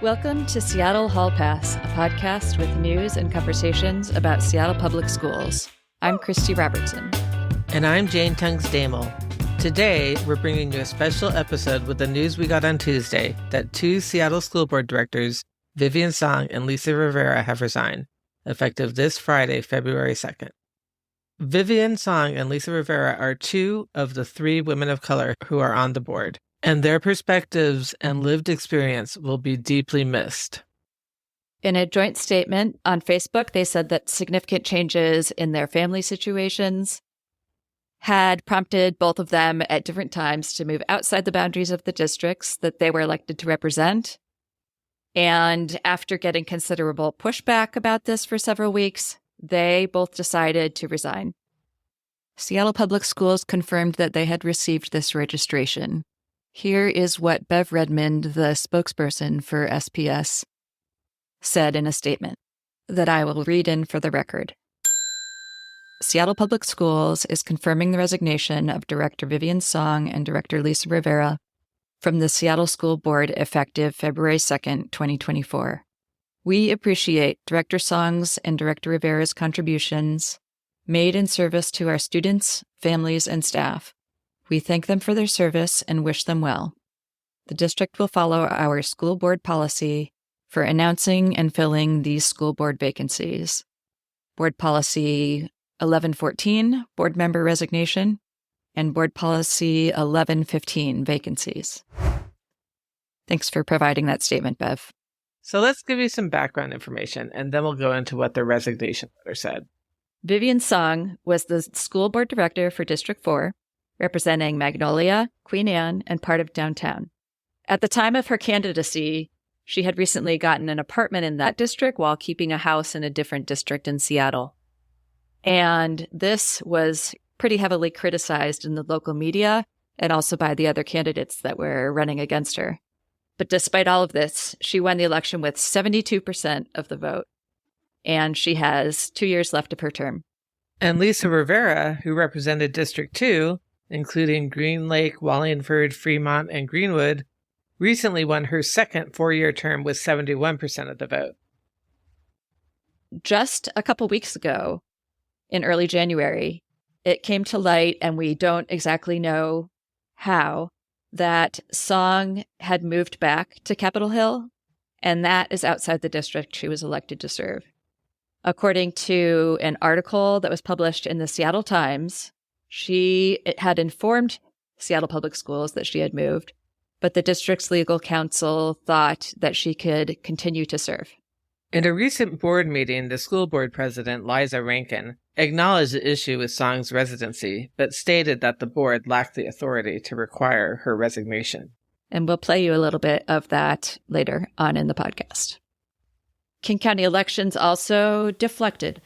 Welcome to Seattle Hall Pass, a podcast with news and conversations about Seattle Public Schools. I'm Christy Robertson. And I'm Jane Tungs-Damel. Today, we're bringing you a special episode with the news we got on Tuesday that two Seattle school board directors, Vivian Song and Lisa Rivera, have resigned, effective this Friday, February 2nd. Vivian Song and Lisa Rivera are two of the three women of color who are on the board, and their perspectives and lived experience will be deeply missed. In a joint statement on Facebook, they said that significant changes in their family situations had prompted both of them at different times to move outside the boundaries of the districts that they were elected to represent. And after getting considerable pushback about this for several weeks, they both decided to resign. Seattle Public Schools confirmed that they had received this registration. Here is what Bev Redmond, the spokesperson for SPS, said in a statement that I will read in for the record. Seattle Public Schools is confirming the resignation of Director Vivian Song and Director Lisa Rivera from the Seattle School Board effective February 2nd, 2024. We appreciate Director Song's and Director Rivera's contributions made in service to our students, families, and staff. We thank them for their service and wish them well. The district will follow our school board policy for announcing and filling these school board vacancies. Board Policy 1114, Board Member Resignation, and Board Policy 1115, Vacancies. Thanks for providing that statement, Bev. So let's give you some background information, and then we'll go into what their resignation letter said. Vivian Song was the school board director for District 4, representing Magnolia, Queen Anne, and part of downtown. At the time of her candidacy, she had recently gotten an apartment in that district while keeping a house in a different district in Seattle. And this was pretty heavily criticized in the local media and also by the other candidates that were running against her. But despite all of this, she won the election with 72% of the vote, and she has 2 years left of her term. And Lisa Rivera, who represented District 2, including Green Lake, Wallingford, Fremont, and Greenwood, recently won her second 4-year term with 71% of the vote. Just a couple weeks ago, in early January, it came to light, and we don't exactly know how, that Song had moved back to Capitol Hill, and that is outside the district she was elected to serve. According to an article that was published in the Seattle Times, she had informed Seattle Public Schools that she had moved, but the district's legal counsel thought that she could continue to serve. In a recent board meeting, the school board president, Liza Rankin, acknowledged the issue with Song's residency, but stated that the board lacked the authority to require her resignation. And we'll play you a little bit of that later on in the podcast. King County elections also deflected.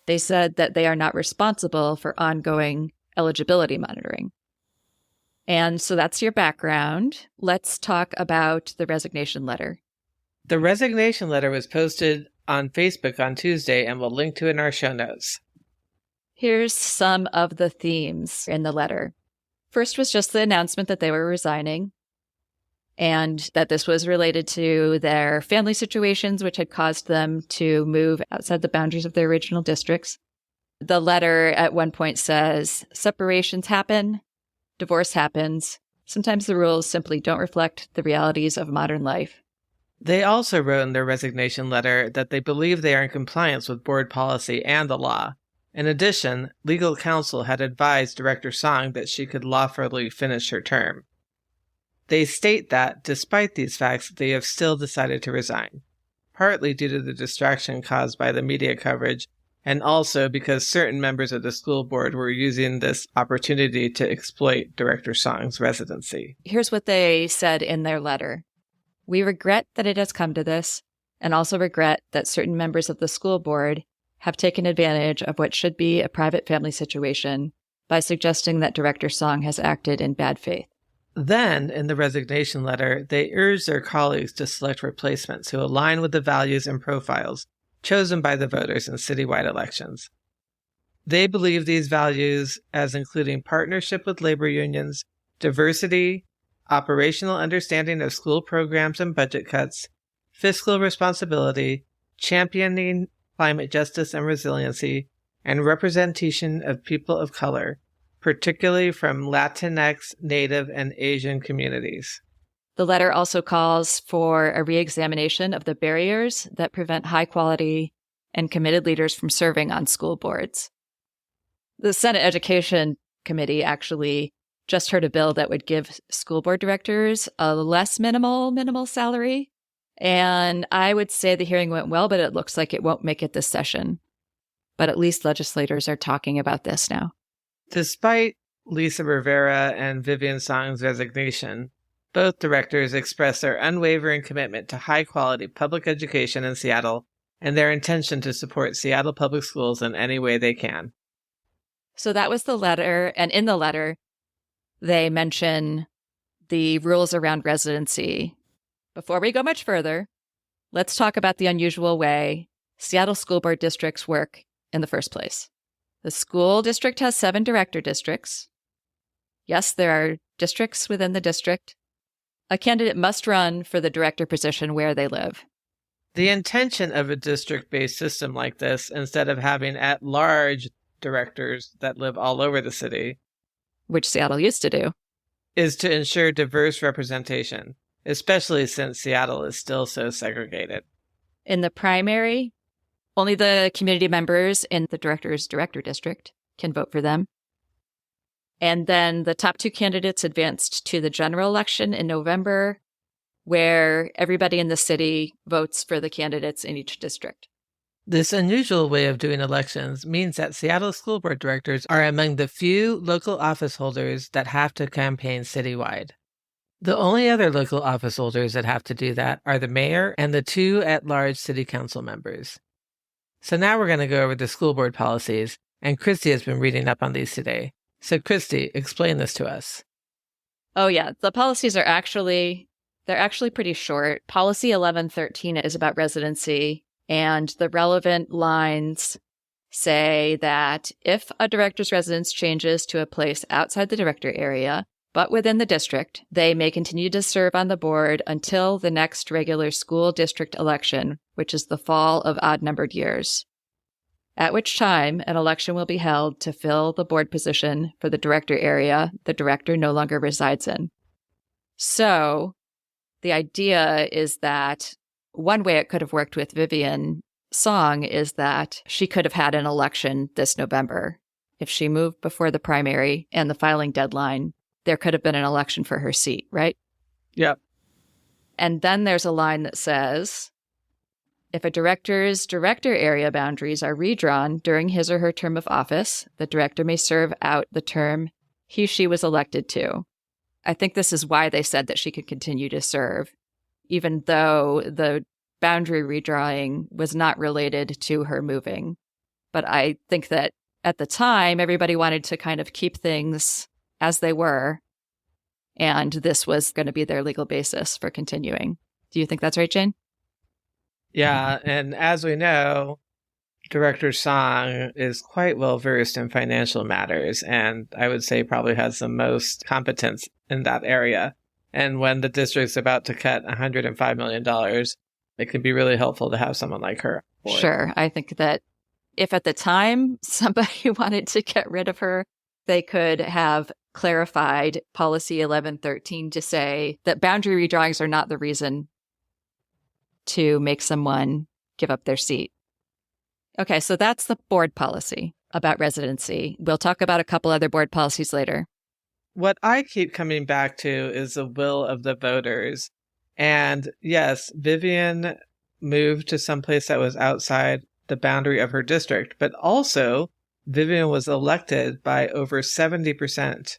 They said that they are not responsible for ongoing eligibility monitoring. And so that's your background. Let's talk about the resignation letter. The resignation letter was posted on Facebook on Tuesday, and we'll link to it in our show notes. Here's some of the themes in the letter. First was just the announcement that they were resigning, and that this was related to their family situations, which had caused them to move outside the boundaries of their original districts. The letter at one point says, separations happen, divorce happens. Sometimes the rules simply don't reflect the realities of modern life. They also wrote in their resignation letter that they believe they are in compliance with board policy and the law. In addition, legal counsel had advised Director Song that she could lawfully finish her term. They state that, despite these facts, they have still decided to resign, partly due to the distraction caused by the media coverage, and also because certain members of the school board were using this opportunity to exploit Director Song's residency. Here's what they said in their letter. We regret that it has come to this, and also regret that certain members of the school board have taken advantage of what should be a private family situation by suggesting that Director Song has acted in bad faith. Then, in the resignation letter, they urged their colleagues to select replacements who align with the values and profiles chosen by the voters in citywide elections. They believe these values as including partnership with labor unions, diversity, operational understanding of school programs and budget cuts, fiscal responsibility, championing climate justice and resiliency, and representation of people of color, particularly from Latinx, Native, and Asian communities. The letter also calls for a re-examination of the barriers that prevent high-quality and committed leaders from serving on school boards. The Senate Education Committee actually just heard a bill that would give school board directors a less minimal salary. And I would say the hearing went well, but it looks like it won't make it this session. But at least legislators are talking about this now. Despite Lisa Rivera and Vivian Song's resignation, both directors expressed their unwavering commitment to high-quality public education in Seattle and their intention to support Seattle public schools in any way they can. So that was the letter, and in the letter, they mention the rules around residency. Before we go much further, let's talk about the unusual way Seattle school board districts work in the first place. The school district has 7 director districts. Yes, there are districts within the district. A candidate must run for the director position where they live. The intention of a district-based system like this, instead of having at-large directors that live all over the city, which Seattle used to do, is to ensure diverse representation, especially since Seattle is still so segregated. In the primary, only the community members in the director's director district can vote for them. And then the top 2 candidates advanced to the general election in November, where everybody in the city votes for the candidates in each district. This unusual way of doing elections means that Seattle school board directors are among the few local office holders that have to campaign citywide. The only other local office holders that have to do that are the mayor and the 2 at-large city council members. So now we're going to go over the school board policies, and Christy has been reading up on these today. So Christy, explain this to us. Oh yeah, the policies are actually pretty short. Policy 1113 is about residency, and the relevant lines say that if a director's residence changes to a place outside the director area, but within the district, they may continue to serve on the board until the next regular school district election, which is the fall of odd-numbered years, at which time an election will be held to fill the board position for the director area the director no longer resides in. So the idea is that one way it could have worked with Vivian Song is that she could have had an election this November. If she moved before the primary and the filing deadline, there could have been an election for her seat, right? Yep. And then there's a line that says, if a director's director area boundaries are redrawn during his or her term of office, the director may serve out the term she was elected to. I think this is why they said that she could continue to serve, even though the boundary redrawing was not related to her moving. But I think that at the time, everybody wanted to kind of keep things as they were, and this was going to be their legal basis for continuing. Do you think that's right, Jane? Yeah, and as we know, Director Song is quite well versed in financial matters, and I would say probably has the most competence in that area. And when the district's about to cut $105 million, it can be really helpful to have someone like her. Sure. I think that if at the time somebody wanted to get rid of her, they could have clarified policy 1113 to say that boundary redrawings are not the reason to make someone give up their seat. Okay, so that's the board policy about residency. We'll talk about a couple other board policies later. What I keep coming back to is the will of the voters. And yes, Vivian moved to someplace that was outside the boundary of her district, but also Vivian was elected by over 70%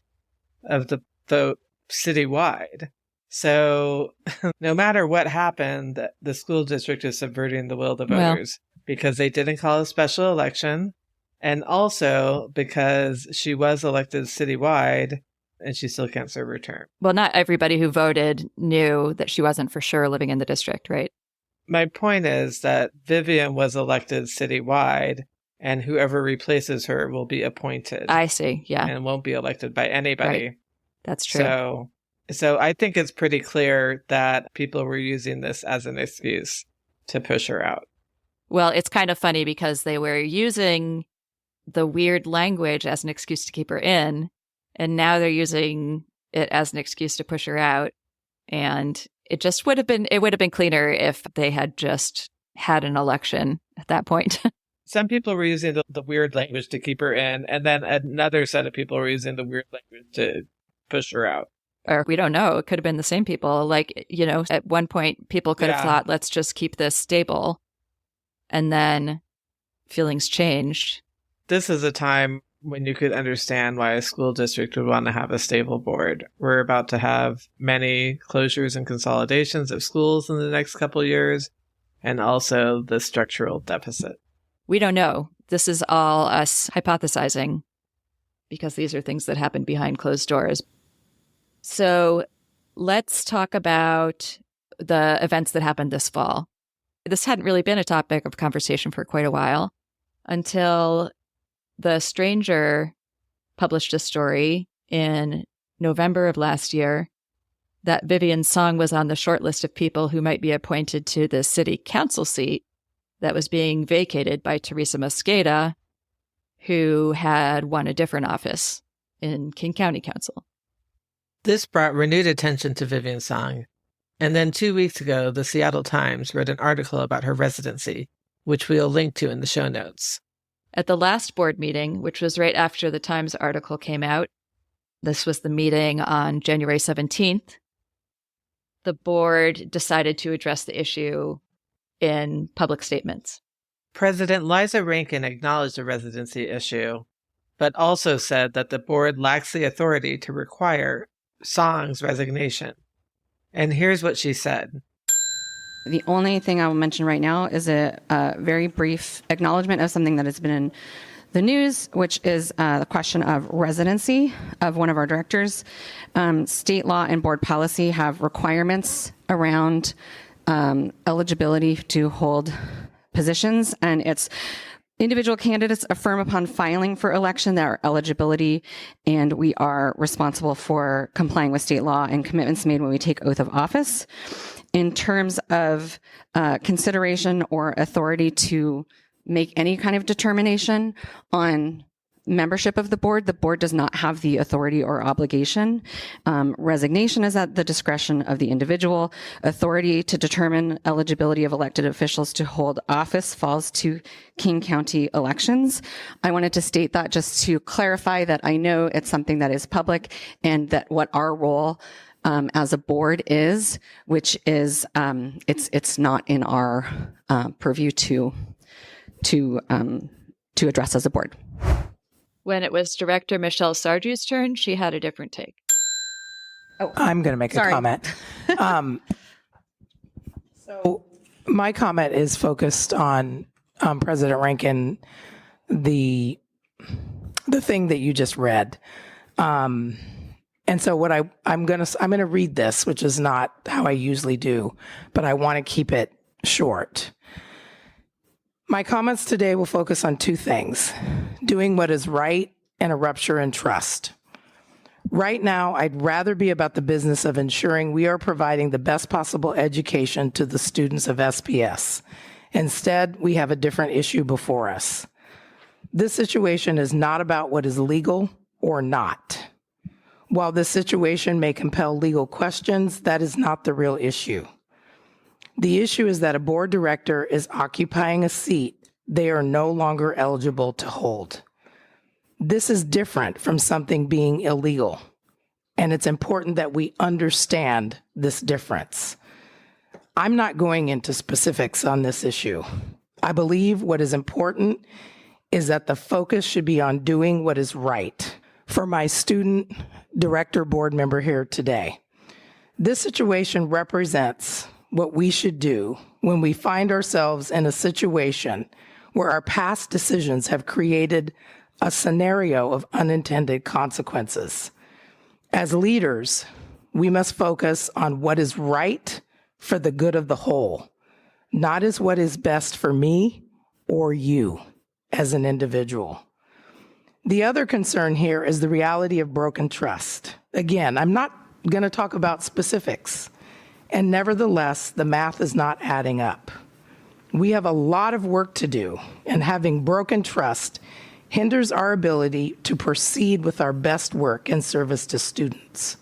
of the vote citywide. So no matter what happened, the school district is subverting the will of the voters because they didn't call a special election. And also because she was elected citywide and she still can't serve her term. Well, not everybody who voted knew that she wasn't for sure living in the district, right? My point is that Vivian was elected citywide and whoever replaces her will be appointed. I see, yeah. And won't be elected by anybody. Right. That's true. So So I think it's pretty clear that people were using this as an excuse to push her out. Well, it's kind of funny because they were using the weird language as an excuse to keep her in, and now they're using it as an excuse to push her out. And it just would have been cleaner if they had just had an election at that point. Some people were using the weird language to keep her in, and then another set of people were using the weird language to push her out. Or we don't know. It could have been the same people. Like, at one point, people could have thought, let's just keep this stable. And then feelings changed. This is a time when you could understand why a school district would want to have a stable board. We're about to have many closures and consolidations of schools in the next couple of years, and also the structural deficit. We don't know. This is all us hypothesizing because these are things that happen behind closed doors. So let's talk about the events that happened this fall. This hadn't really been a topic of conversation for quite a while until The Stranger published a story in November of last year that Vivian's song was on the short list of people who might be appointed to the city council seat that was being vacated by Teresa Mosqueda, who had won a different office in King County Council. This brought renewed attention to Vivian's song. And then 2 weeks ago, the Seattle Times wrote an article about her residency, which we'll link to in the show notes. At the last board meeting, which was right after the Times article came out, this was the meeting on January 17th, the board decided to address the issue in public statements. President Liza Rankin acknowledged the residency issue, but also said that the board lacks the authority to require Song's resignation. And here's what she said. The only thing I will mention right now is a very brief acknowledgement of something that has been in the news, which is the question of residency of one of our directors. State law and board policy have requirements around eligibility to hold positions, and it's individual candidates affirm upon filing for election their eligibility, and we are responsible for complying with state law and commitments made when we take oath of office. In terms of consideration or authority to make any kind of determination on membership of the board does not have the authority or obligation. Resignation is at the discretion of the individual. Authority to determine eligibility of elected officials to hold office falls to King County elections. I wanted to state that just to clarify that I know it's something that is public and that what our role as a board is, which is it's not in our purview to address as a board. When it was Director Michelle Sardu's turn, she had a different take. Oh, I'm going to make a comment. So my comment is focused on President Rankin, the thing that you just read. And so what I'm going to read this, which is not how I usually do, but I want to keep it short. My comments today will focus on two things: doing what is right and a rupture in trust. Right now, I'd rather be about the business of ensuring we are providing the best possible education to the students of SPS. Instead, we have a different issue before us. This situation is not about what is legal or not. While this situation may compel legal questions, that is not the real issue. The issue is that a board director is occupying a seat they are no longer eligible to hold. This is different from something being illegal, and it's important that we understand this difference. I'm not going into specifics on this issue. I believe what is important is that the focus should be on doing what is right. For my student director board member here today, this situation represents what we should do when we find ourselves in a situation where our past decisions have created a scenario of unintended consequences. As leaders, we must focus on what is right for the good of the whole, not as what is best for me or you as an individual. The other concern here is the reality of broken trust. Again, I'm not going to talk about specifics. And nevertheless, the math is not adding up. We have a lot of work to do, and having broken trust hinders our ability to proceed with our best work in service to students.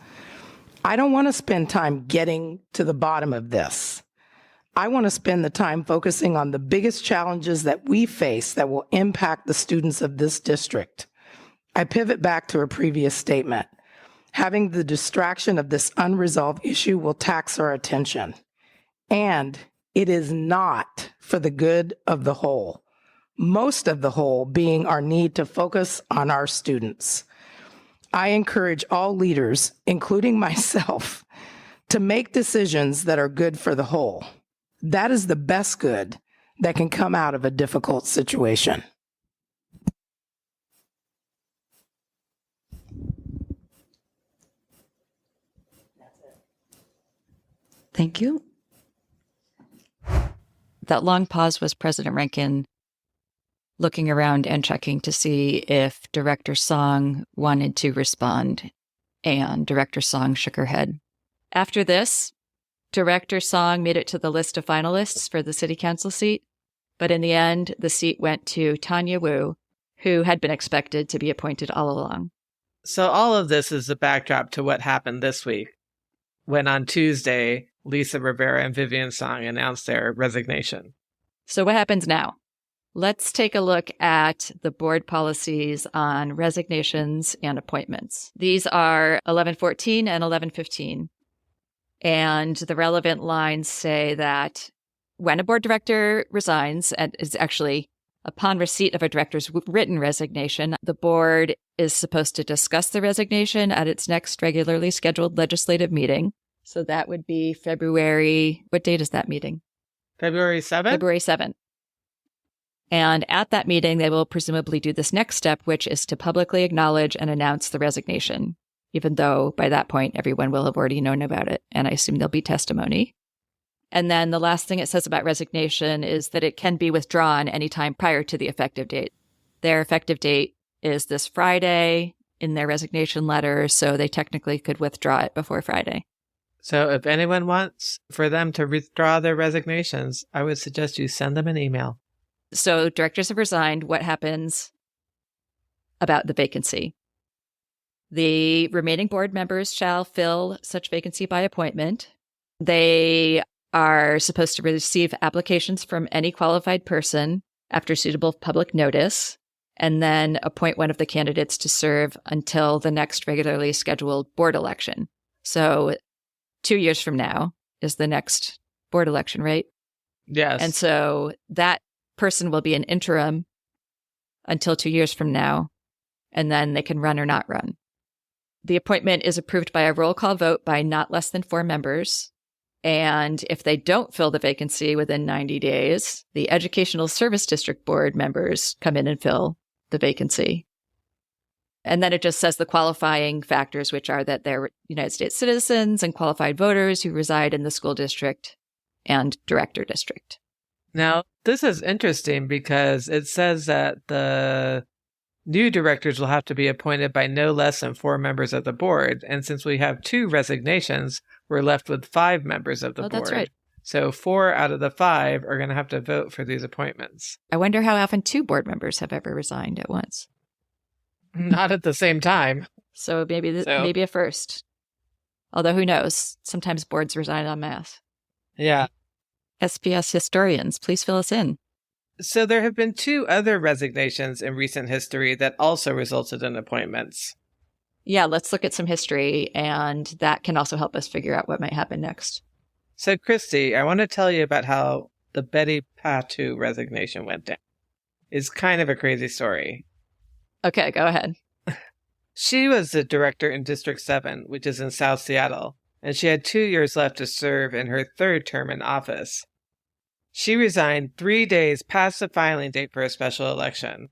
I don't want to spend time getting to the bottom of this. I want to spend the time focusing on the biggest challenges that we face that will impact the students of this district. I pivot back to a previous statement. Having the distraction of this unresolved issue will tax our attention. And it is not for the good of the whole. Most of the whole being our need to focus on our students. I encourage all leaders, including myself, to make decisions that are good for the whole. That is the best good that can come out of a difficult situation. Thank you. That long pause was President Rankin looking around and checking to see if Director Song wanted to respond, and Director Song shook her head. After this, Director Song made it to the list of finalists for the city council seat, but in the end, the seat went to Tanya Wu, who had been expected to be appointed all along. So all of this is the backdrop to what happened this week, when on Tuesday, Lisa Rivera and Vivian Song announced their resignation. So what happens now? Let's take a look at the board policies on resignations and appointments. These are 1114 and 1115. And the relevant lines say that when a board director resigns, and is actually upon receipt of a director's written resignation, the board is supposed to discuss the resignation at its next regularly scheduled legislative meeting. So that would be February. What date is that meeting? February 7th? February 7th. And at that meeting, they will presumably do this next step, which is to publicly acknowledge and announce the resignation, even though by that point, everyone will have already known about it. And I assume there'll be testimony. And then the last thing it says about resignation is that it can be withdrawn anytime prior to the effective date. Their effective date is this Friday in their resignation letter, so they technically could withdraw it before Friday. So if anyone wants for them to withdraw their resignations, I would suggest you send them an email. So directors have resigned. What happens about the vacancy? The remaining board members shall fill such vacancy by appointment. They are supposed to receive applications from any qualified person after suitable public notice, and then appoint one of the candidates to serve until the next regularly scheduled board election. So 2 years from now is the next board election, right? Yes. And so that person will be an interim until 2 years from now, and then they can run or not run. The appointment is approved by a roll call vote by not less than 4 members. And if they don't fill the vacancy within 90 days, the Educational Service District Board members come in and fill the vacancy. And then it just says the qualifying factors, which are that they're United States citizens and qualified voters who reside in the school district and director district. Now, this is interesting because it says that the new directors will have to be appointed by no less than 4 members of the board. And since we have 2 resignations, we're left with 5 members of the board. That's right. So 4 out of the 5 are going to have to vote for these appointments. I wonder how often 2 board members have ever resigned at once. Not at the same time. So maybe maybe a first. Although who knows? Sometimes boards resign en masse. Yeah. SPS historians, please fill us in. So there have been 2 other resignations in recent history that also resulted in appointments. Yeah, let's look at some history, and that can also help us figure out what might happen next. So, Christy, I want to tell you about how the Betty Patu resignation went down. It's kind of a crazy story. Okay, go ahead. She was the director in District 7, which is in South Seattle, and she had 2 years left to serve in her 3rd term in office. She resigned 3 days past the filing date for a special election.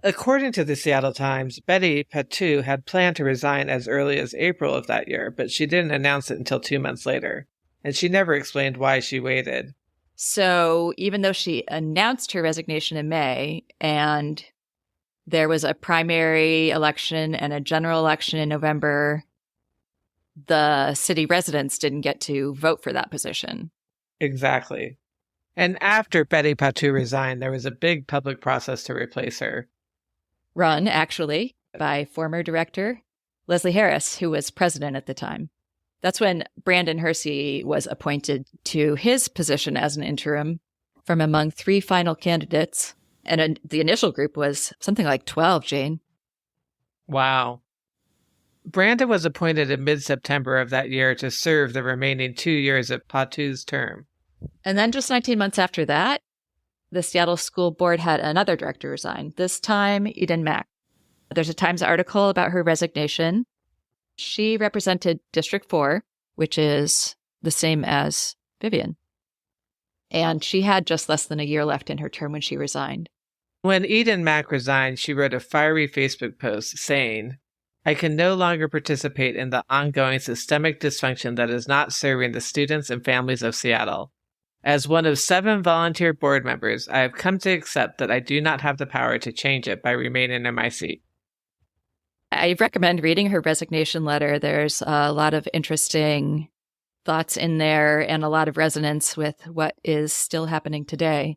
According to the Seattle Times, Betty Patu had planned to resign as early as April of that year, but she didn't announce it until 2 months later, and she never explained why she waited. So even though she announced her resignation in May, and there was a primary election and a general election in November, the city residents didn't get to vote for that position. Exactly. And after Betty Patu resigned, there was a big public process to replace her. Run, actually, by former director Leslie Harris, who was president at the time. That's when Brandon Hersey was appointed to his position as an interim from among 3 final candidates. And the initial group was something like 12, Jane. Wow. Brandon was appointed in mid-September of that year to serve the remaining 2 years of Patu's term. And then just 19 months after that, the Seattle School Board had another director resign, this time Eden Mack. There's a Times article about her resignation. She represented District 4, which is the same as Vivian. And she had just less than a year left in her term when she resigned. When Eden Mack resigned, she wrote a fiery Facebook post saying, "I can no longer participate in the ongoing systemic dysfunction that is not serving the students and families of Seattle. As one of 7 volunteer board members, I have come to accept that I do not have the power to change it by remaining in my seat." I recommend reading her resignation letter. There's a lot of interesting thoughts in there and a lot of resonance with what is still happening today.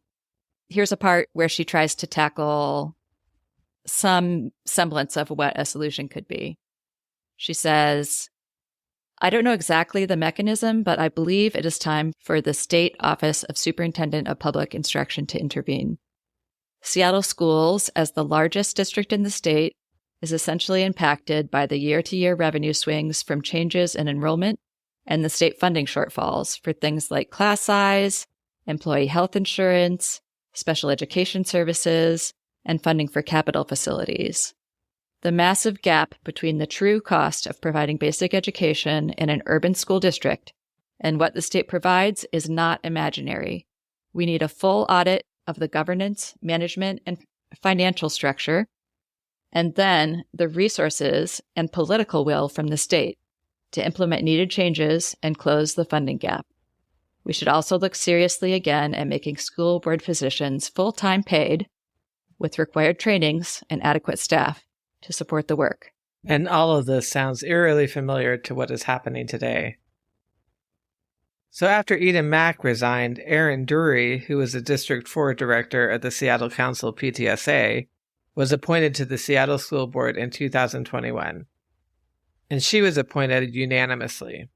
Here's a part where she tries to tackle some semblance of what a solution could be. She says, "I don't know exactly the mechanism, but I believe it is time for the State Office of Superintendent of Public Instruction to intervene. Seattle Schools, as the largest district in the state, is essentially impacted by the year-to-year revenue swings from changes in enrollment and the state funding shortfalls for things like class size, employee health insurance, special education services, and funding for capital facilities. The massive gap between the true cost of providing basic education in an urban school district and what the state provides is not imaginary. We need a full audit of the governance, management, and financial structure, and then the resources and political will from the state to implement needed changes and close the funding gap. We should also look seriously again at making school board physicians full-time paid with required trainings and adequate staff to support the work." And all of this sounds eerily familiar to what is happening today. So after Eden Mack resigned, Aaron Dury, who was the District 4 director at the Seattle Council PTSA, was appointed to the Seattle School Board in 2021. And she was appointed unanimously.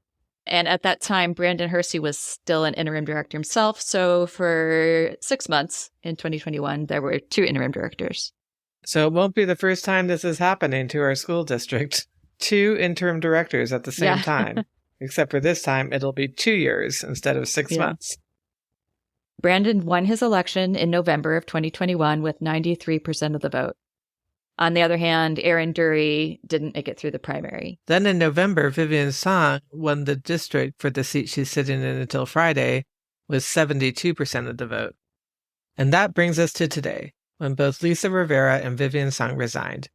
And at that time, Brandon Hersey was still an interim director himself. So for 6 months in 2021, there were 2 interim directors. So it won't be the first time this is happening to our school district. 2 interim directors at the same time. Except for this time, it'll be 2 years instead of 6 months. Brandon won his election in November of 2021 with 93% of the vote. On the other hand, Aaron Dury didn't make it through the primary. Then in November, Vivian Song won the district for the seat she's sitting in until Friday with 72% of the vote. And that brings us to today, when both Lisa Rivera and Vivian Song resigned.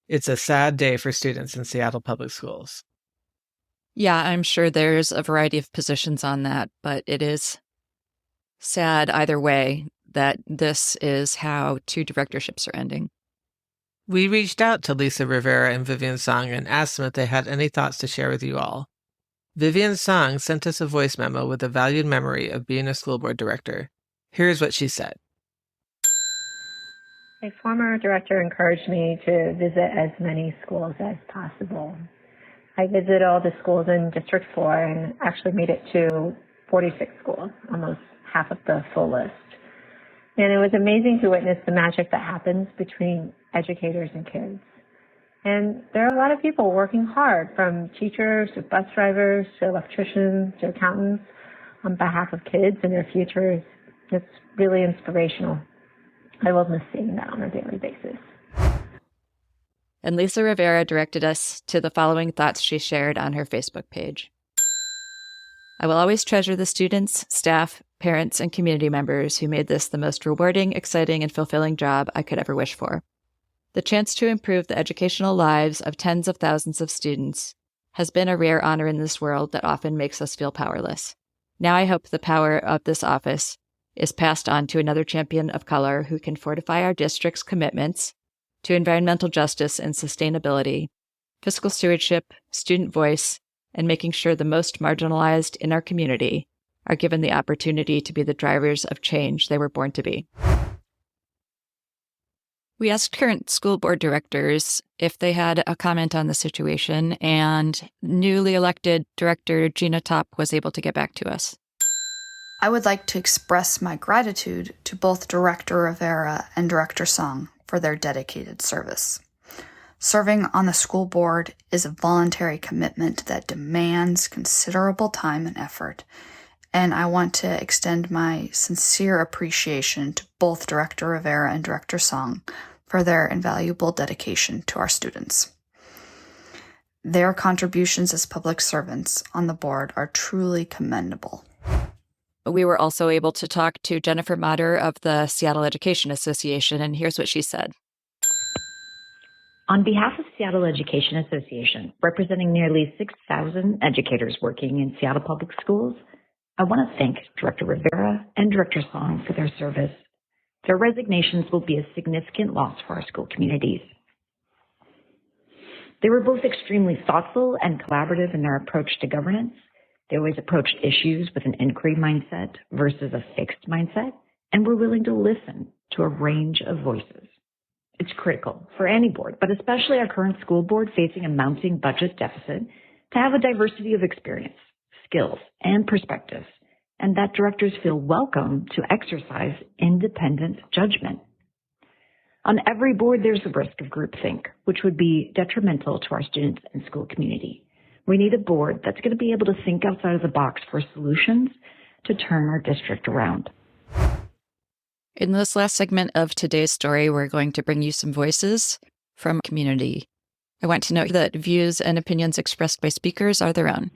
It's a sad day for students in Seattle Public Schools. Yeah, I'm sure there's a variety of positions on that, but it is sad either way that this is how 2 directorships are ending. We reached out to Lisa Rivera and Vivian Song and asked them if they had any thoughts to share with you all. Vivian Song sent us a voice memo with a valued memory of being a school board director. Here's what she said. My former director encouraged me to visit as many schools as possible. I visited all the schools in District 4 and actually made it to 46 schools, almost half of the full list. And it was amazing to witness the magic that happens between educators and kids. And there are a lot of people working hard, from teachers to bus drivers to electricians to accountants, on behalf of kids and their futures. It's really inspirational. I will miss seeing that on a daily basis. And Lisa Rivera directed us to the following thoughts she shared on her Facebook page. "I will always treasure the students, staff, parents, and community members who made this the most rewarding, exciting, and fulfilling job I could ever wish for. The chance to improve the educational lives of tens of thousands of students has been a rare honor in this world that often makes us feel powerless. Now I hope the power of this office is passed on to another champion of color who can fortify our district's commitments to environmental justice and sustainability, fiscal stewardship, student voice, and making sure the most marginalized in our community are given the opportunity to be the drivers of change they were born to be. We asked current school board directors if they had a comment on the situation, and newly elected Director Gina Top was able to get back to us. I would like to express my gratitude to both Director Rivera and Director Song for their dedicated service. Serving on the school board is a voluntary commitment that demands considerable time and effort, and I want to extend my sincere appreciation to both Director Rivera and Director Song for their invaluable dedication to our students. Their contributions as public servants on the board are truly commendable. We were also able to talk to Jennifer Motter of the Seattle Education Association, and here's what she said. On behalf of Seattle Education Association, representing nearly 6,000 educators working in Seattle Public Schools, I want to thank Director Rivera and Director Song for their service. Their resignations will be a significant loss for our school communities. They were both extremely thoughtful and collaborative in their approach to governance. They always approached issues with an inquiry mindset versus a fixed mindset, and were willing to listen to a range of voices. It's critical for any board, but especially our current school board facing a mounting budget deficit, to have a diversity of experience, skills, and perspectives, and that directors feel welcome to exercise independent judgment. On every board, there's the risk of groupthink, which would be detrimental to our students and school community. We need a board that's going to be able to think outside of the box for solutions to turn our district around. In this last segment of today's story, we're going to bring you some voices from community. I want to note that views and opinions expressed by speakers are their own.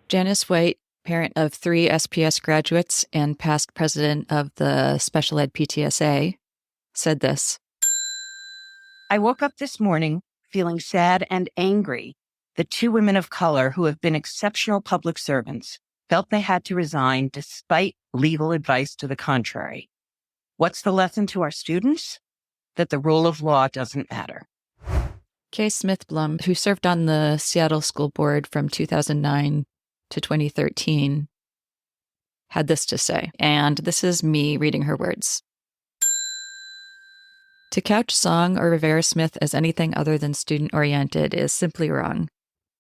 Janice White, parent of 3 SPS graduates and past president of the Special Ed PTSA, said this. I woke up this morning feeling sad and angry that 2 women of color who have been exceptional public servants felt they had to resign despite legal advice to the contrary. What's the lesson to our students? That the rule of law doesn't matter. Kay Smith-Blum, who served on the Seattle School Board from 2009 to 2013, had this to say, and this is me reading her words. To couch Song or Rivera Smith as anything other than student-oriented is simply wrong,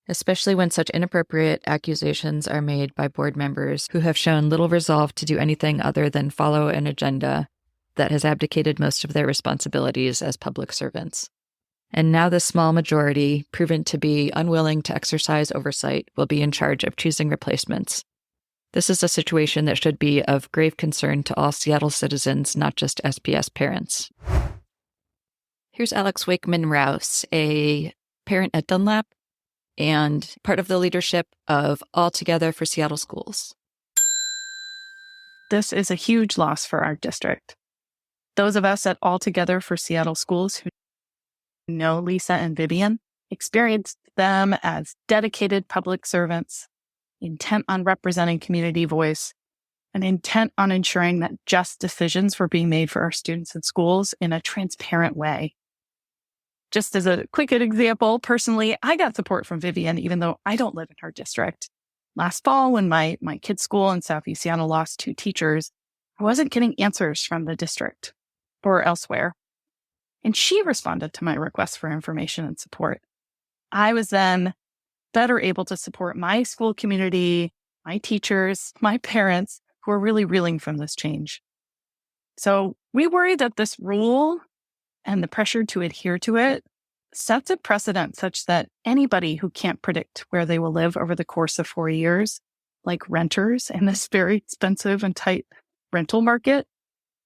especially when such inappropriate accusations are made by board members who have shown little resolve to do anything other than follow an agenda that has abdicated most of their responsibilities as public servants. And now this small majority, proven to be unwilling to exercise oversight, will be in charge of choosing replacements. This is a situation that should be of grave concern to all Seattle citizens, not just SPS parents. Here's Alex Wakeman-Rouse, a parent at Dunlap and part of the leadership of All Together for Seattle Schools. This is a huge loss for our district. Those of us at All Together for Seattle Schools who know Lisa and Vivian experienced them as dedicated public servants, intent on representing community voice, and intent on ensuring that just decisions were being made for our students and schools in a transparent way. Just as a quick example, personally, I got support from Vivian even though I don't live in her district. Last fall, when my kids' school in Southeast Seattle lost 2 teachers, I wasn't getting answers from the district or elsewhere. And she responded to my request for information and support. I was then better able to support my school community, my teachers, my parents, who are really reeling from this change. So we worry that this rule and the pressure to adhere to it sets a precedent such that anybody who can't predict where they will live over the course of 4 years, like renters in this very expensive and tight rental market,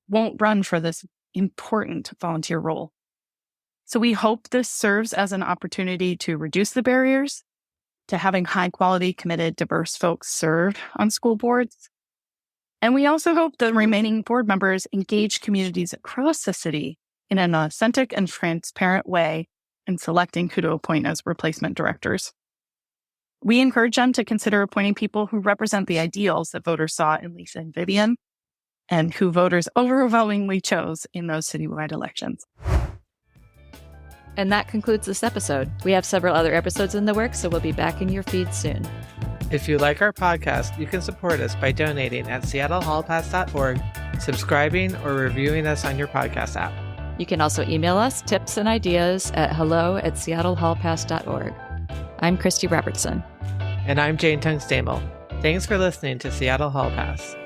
won't run for this important volunteer role. So we hope this serves as an opportunity to reduce the barriers to having high quality, committed, diverse folks serve on school boards. And we also hope the remaining board members engage communities across the city in an authentic and transparent way in selecting who to appoint as replacement directors. We encourage them to consider appointing people who represent the ideals that voters saw in Lisa and Vivian, and who voters overwhelmingly chose in those citywide elections. And that concludes this episode. We have several other episodes in the works, so we'll be back in your feed soon. If you like our podcast, you can support us by donating at seattlehallpass.org, subscribing, or reviewing us on your podcast app. You can also email us tips and ideas at hello@seattlehallpass.org. I'm Christy Robertson. And I'm Jane Tungstamel. Thanks for listening to Seattle Hall Pass.